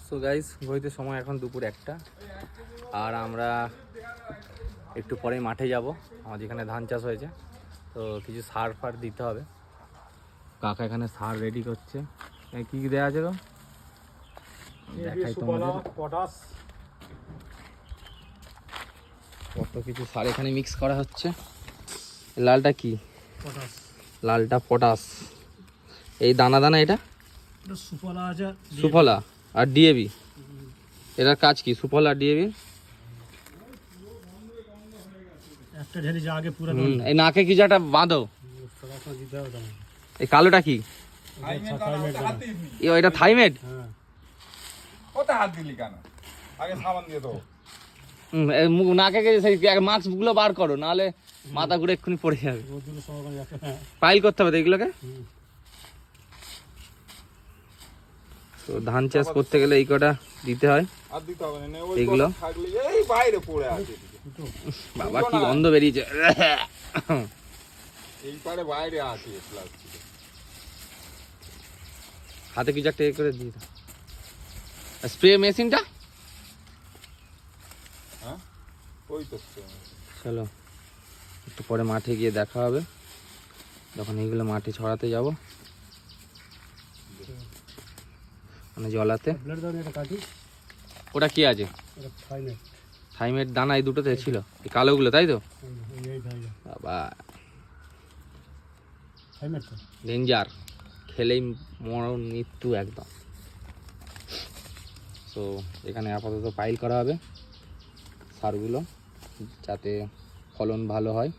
So guys, ঘড়িতে সময় এখন দুপুর 1টা, আর আমরা একটু পরে মাঠে যাব। আমাদের এখানে ধান চাষ হয়েছে, তো কিছু সার ফার দিতে হবে। কাকা এখানে সার রেডি করছে। কি কি দেওয়া আছে গো? দেখাই তোমাদের। পটাশ, কত কিছু সার এখানে মিক্স করা হচ্ছে। লালটা কি? পটাশ। লালটা পটাশ। এই দানা দানা এটা সুফলা আছে, সুফলা আর ডিএবি। এটার কাজ কি? সুফলা আর ডিএবি একটা ঢেলে যা আগে পুরো এই নাকে কিছু একটা বাঁধো। দিতে হবে তোমার। এই কালোটা কি? এটা থাইমেট। হ্যাঁ, ওটা হাত দিলি কেন? আগে সাবান দিয়ে দাও। নাকে সেই মাস্ক গুলো বার করো, নাহলে মাথা ঘুরে এক্ষুনি পড়ে যাবে। রোদগুলো সব ওখানে যাচ্ছে। পাইল করতে হবে তো এগুলোকে। তো ধান চাষ করতে গেলে এই কটা দিতে হয়। আর দিতে হবে না, ওই এগুলো কথা থাকলে এই বাইরে পড়ে আছে এদিকে। বাবা কি গন্ধ বেরিয়েছে। এই পারে বাইরে আছে প্লাস্টিক। হাতে কিছু একটা করে দিয়ে দাও। স্প্রে মেশিনটা হ্যাঁ, ওই তো। চলো একটু পরে মাঠে গিয়ে দেখা হবে, যখন এইগুলো মাঠে ছড়াতে যাব, মানে জলাতে। ব্লেড দাও, এটা কাটি। ওটা কি আছে? এটা ফাইনাল থাইমের দানা এই দুটোতে ছিল, এই কালোগুলো, তাই তো? এই ধাইয়া বাবা ফাইনাল তো। ডেঞ্জার, খেলেই মরণ মৃত্যু একদম। সো এখানে আপাতত পাইল করা হবে সারগুলো, যাতে ফলন ভালো হয়।